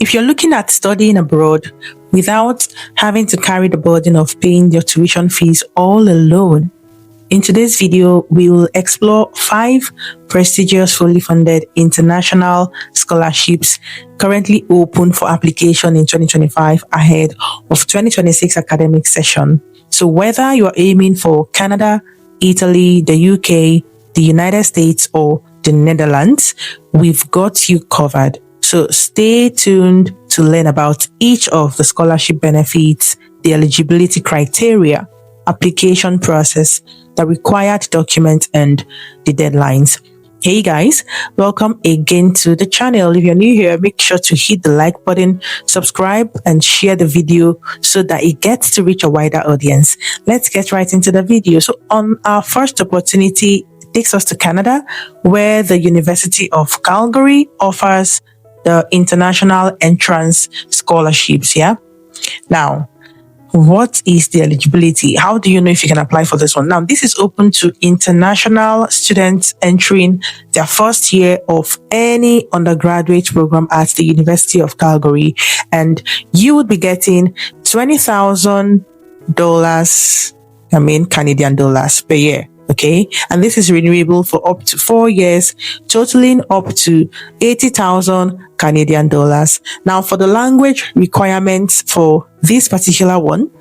If you're looking at studying abroad without having to carry the burden of paying your tuition fees all alone, in today's video, we will explore 5 prestigious, fully funded international scholarships currently open for application in 2025 ahead of 2026 academic session. So whether you're aiming for Canada, Italy, the UK, the United States, or the Netherlands, we've got you covered. So stay tuned to learn about each of the scholarship benefits, the eligibility criteria, application process, the required documents, and the deadlines. Hey guys, welcome again to the channel. If you're new here, make sure to hit the like button, subscribe, and share the video so that it gets to reach a wider audience. Let's get right into the video. So on our first opportunity, it takes us to Canada, where the University of Calgary offers the international entrance scholarships. Now, what is the eligibility? How do you know if you can apply for this one? Now, this is open to international students entering their first year of any undergraduate program at the University of Calgary, and you would be getting $20,000, Canadian dollars per year. Okay, and this is renewable for up to 4 years, totaling up to 80,000 Canadian dollars. Now, for the language requirements for this particular one,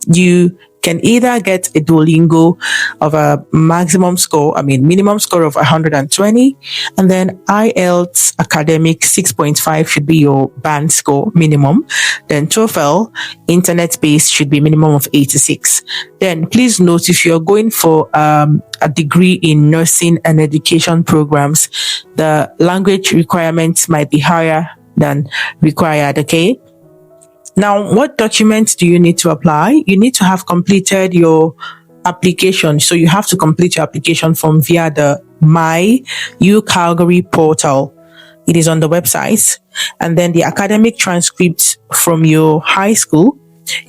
you can either get a Duolingo of a minimum score of 120, and then Ielts academic 6.5 should be your band score minimum. Then TOEFL internet-based should be minimum of 86. Then please note, if you're going for a degree in nursing and education programs, the language requirements might be higher than required. Okay. Now, what documents do you need to apply? You need to have completed your application. So you have to complete your application form via the My U Calgary portal. It is on the website. And then the academic transcripts from your high school,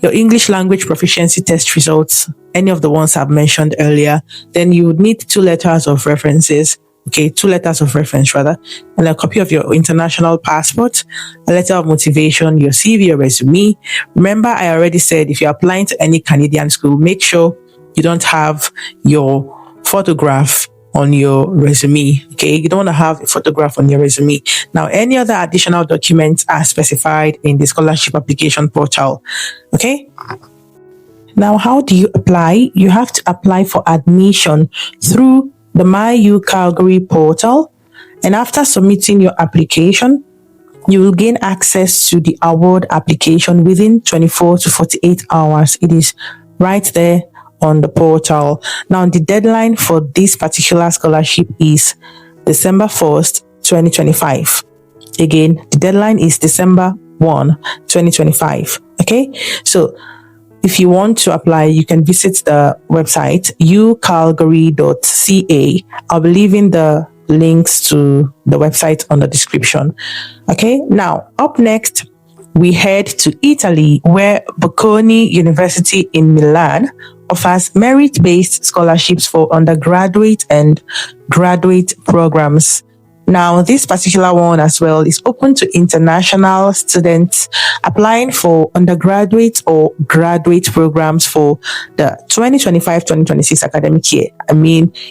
your English language proficiency test results, any of the ones I've mentioned earlier. Then you would need 2 letters of references. Okay, 2 letters of reference rather, and a copy of your international passport, a letter of motivation, your CV, your resume. Remember, I already said if you're applying to any Canadian school, make sure you don't have your photograph on your resume. Okay, you don't want to have a photograph on your resume. Now, any other additional documents are specified in the scholarship application portal. Okay. Now, how do you apply? You have to apply for admission through the My U Calgary portal, and after submitting your application, you will gain access to the award application within 24 to 48 hours. It is right there on the portal. Now, the deadline for this particular scholarship is December 1st, 2025. Again, the deadline is December 1, 2025. Okay, so if you want to apply, you can visit the website ucalgary.ca. I'll be leaving the links to the website on the description. Okay, now up next, we head to Italy, where Bocconi University in Milan offers merit-based scholarships for undergraduate and graduate programs. Now, this particular one as well is open to international students applying for undergraduate or graduate programs for the 2025-2026 academic year.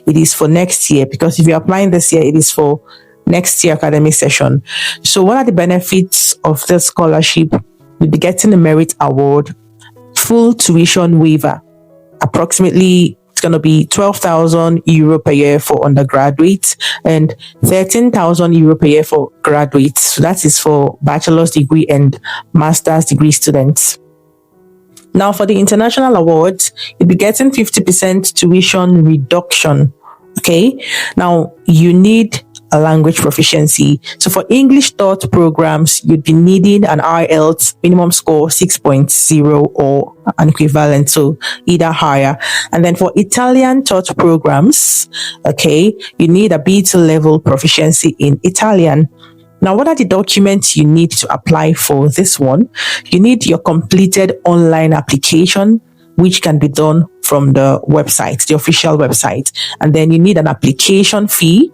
It is for next year, because if you're applying this year, it is for next year academic session. So what are the benefits of the scholarship? You'll be getting a merit award, full tuition waiver, approximately it's going to be 12,000 euro per year for undergraduates and 13,000 euro per year for graduates. So that is for bachelor's degree and master's degree students. Now, for the international awards, you'll be getting 50% tuition reduction. Okay. Now, you need a language proficiency. So for English taught programs, you'd be needing an Ielts minimum score 6.0 or an equivalent, so either higher. And then for Italian taught programs, okay, you need a B2 level proficiency in Italian. Now, what are the documents you need to apply for this one? You need your completed online application, which can be done from the website, the official website. And then you need an application fee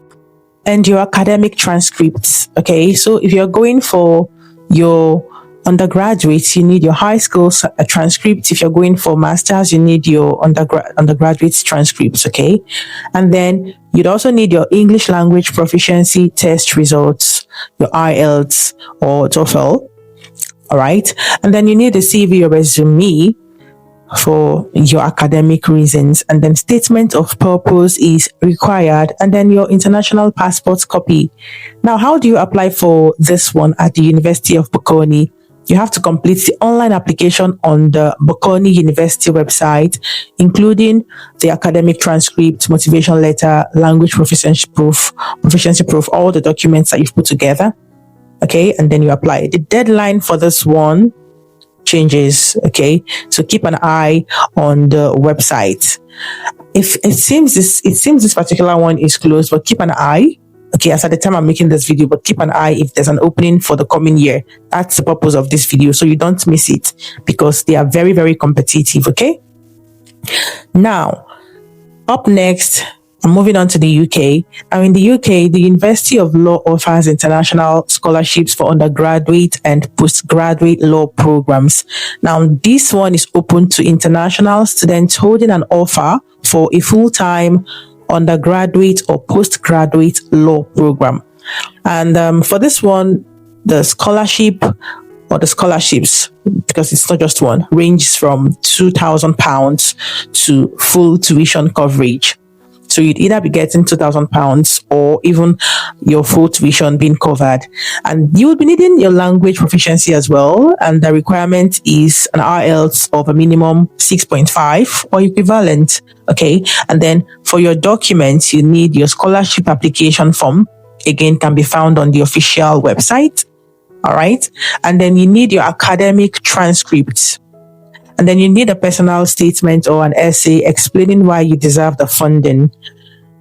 and your academic transcripts. Okay, so if you're going for your undergraduates, you need your high school transcript. If you're going for masters, you need your undergraduate transcripts, okay? And then you'd also need your English language proficiency test results, your Ielts or TOEFL, all right? And then you need a CV or resume for your academic reasons, and then statement of purpose is required, and then your international passport copy. Now, how do you apply for this one at the University of Bocconi? You have to complete the online application on the Bocconi University website, including the academic transcript, motivation letter, language proficiency proof, all the documents that you've put together. Okay, and then you apply. The deadline for this one changes, okay, so keep an eye on the website. If it seems this particular one is closed, but keep an eye, okay, as at the time I'm making this video, but keep an eye if there's an opening for the coming year. That's the purpose of this video, so you don't miss it, because they are very, very competitive. Okay, now up next, I'm moving on to the UK. Now, in the UK, the University of Law offers international scholarships for undergraduate and postgraduate law programs. Now, this one is open to international students holding an offer for a full-time undergraduate or postgraduate law program. And for this one, the scholarship or the scholarships, because it's not just one, ranges from £2,000 to full tuition coverage. So you'd either be getting £2,000 or even your full tuition being covered. And you would be needing your language proficiency as well. And the requirement is an IELTS of a minimum 6.5 or equivalent. Okay. And then for your documents, you need your scholarship application form. Again, can be found on the official website. All right. And then you need your academic transcripts. And then you need a personal statement or an essay explaining why you deserve the funding.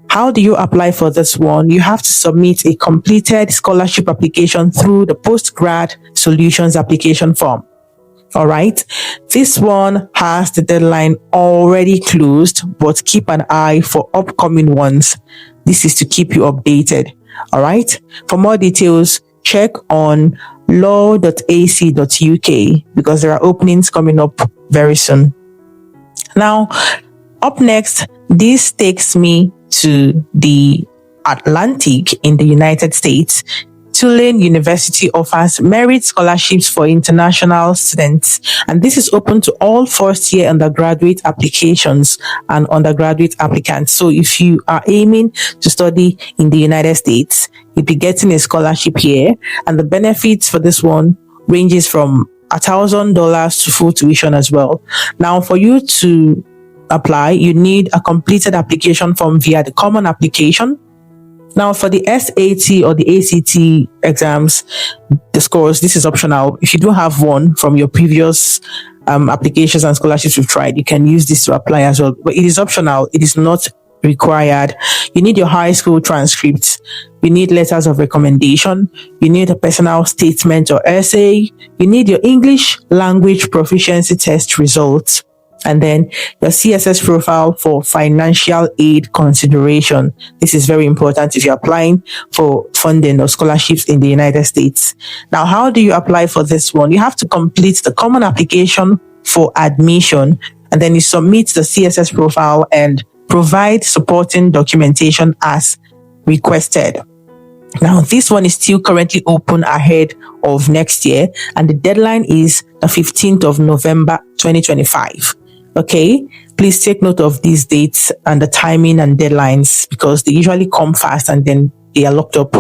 How do you apply for this one? You have to submit a completed scholarship application through the Postgrad Solutions application form. All right. This one has the deadline already closed, but keep an eye for upcoming ones. This is to keep you updated. All right. For more details, check on law.ac.uk because there are openings coming up very soon. Now, up next, this takes me to the Atlantic in the United States. Tulane University offers merit scholarships for international students, and this is open to all first-year undergraduate applications and undergraduate applicants. So if you are aiming to study in the United States, you'll be getting a scholarship here, and the benefits for this one ranges from $1,000 to full tuition as well. Now, for you to apply, you need a completed application form via the common application. Now, for the SAT or the ACT exams, the scores, this is optional. If you do have one from your previous applications and scholarships you've tried, you can use this to apply as well. But it is optional. It is not required. You need your high school transcripts. You need letters of recommendation. You need a personal statement or essay. You need your English language proficiency test results. And then your CSS profile for financial aid consideration. This is very important if you're applying for funding or scholarships in the United States. Now, how do you apply for this one? You have to complete the common application for admission, and then you submit the CSS profile and provide supporting documentation as requested. Now, this one is still currently open ahead of next year, and the deadline is the 15th of November, 2025. Okay, please take note of these dates and the timing and deadlines because they usually come fast and then they are locked up.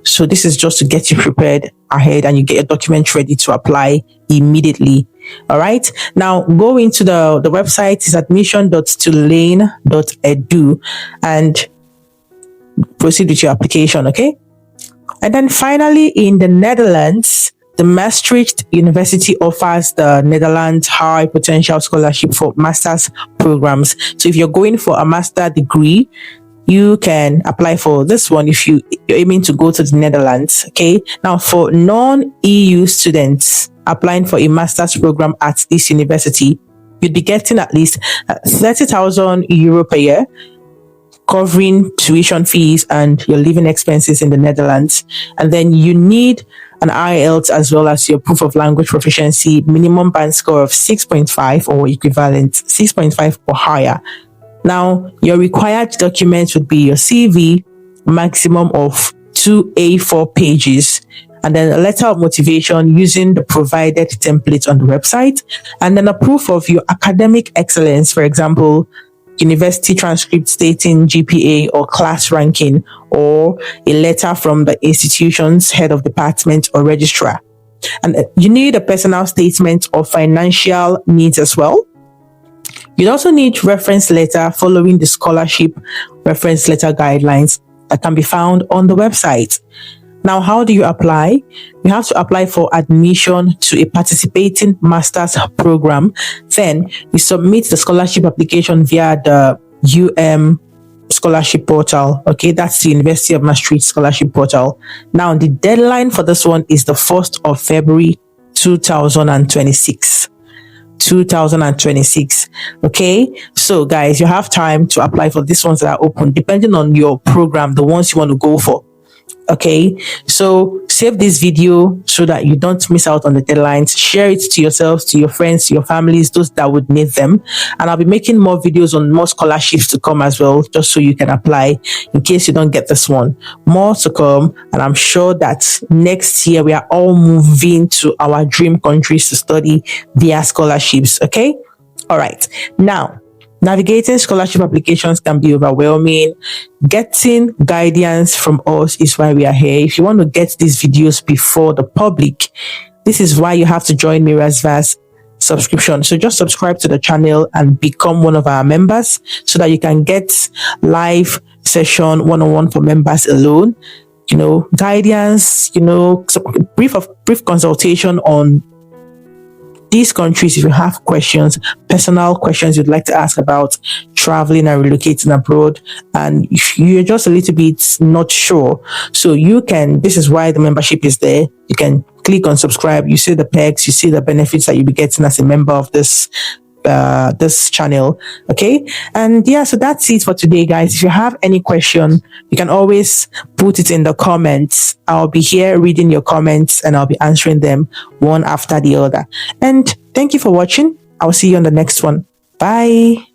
So this is just to get you prepared ahead and you get your document ready to apply immediately. All right. Now go into the website is admission.tulane.edu and proceed with your application. Okay. And then finally, in the Netherlands, the Maastricht University offers the Netherlands High Potential Scholarship for master's programs. So if you're going for a master degree, you can apply for this one if you're aiming to go to the Netherlands. Okay. Now, for non-EU students applying for a master's program at this university, you'd be getting at least €30,000 per year, covering tuition fees and your living expenses in the Netherlands. And then you need an IELTS as well as your proof of language proficiency, minimum band score of 6.5 or equivalent, 6.5 or higher. Now, your required documents would be your CV, maximum of 2 A4 pages, and then a letter of motivation using the provided template on the website, and then a proof of your academic excellence, for example, university transcript stating GPA or class ranking, or a letter from the institution's head of department or registrar. And you need a personal statement of financial needs as well. You'd also need reference letter following the scholarship reference letter guidelines that can be found on the website. Now, how do you apply? You have to apply for admission to a participating master's program. Then you submit the scholarship application via the scholarship portal. Okay, that's the University of Maastricht scholarship portal. Now, the deadline for this one is the 1st of February 2026. 2026. Okay, so guys, you have time to apply for these ones that are open depending on your program, the ones you want to go for. Okay, so save this video so that you don't miss out on the deadlines. Share it to yourselves, to your friends, to your families, those that would need them. And I'll be making more videos on more scholarships to come as well, just so you can apply in case you don't get this one. More to come, and I'm sure that next year we are all moving to our dream countries to study via scholarships. Okay, all right. Now, navigating scholarship applications can be overwhelming. Getting guidance from us is why we are here. If you want to get these videos before the public, this is why you have to join Mirazva's subscription. So just subscribe to the channel and become one of our members so that you can get live session one-on-one for members alone. Guidance, brief consultation on these countries. If you have questions, personal questions you'd like to ask about traveling and relocating abroad, and if you're just a little bit not sure, so this is why the membership is there. You can click on subscribe. You see the perks, you see the benefits that you'll be getting as a member of this channel. Okay, and yeah, so that's it for today, guys. If you have any question, you can always put it in the comments. I'll be here reading your comments and I'll be answering them one after the other. And thank you for watching. I'll see you on the next one. Bye.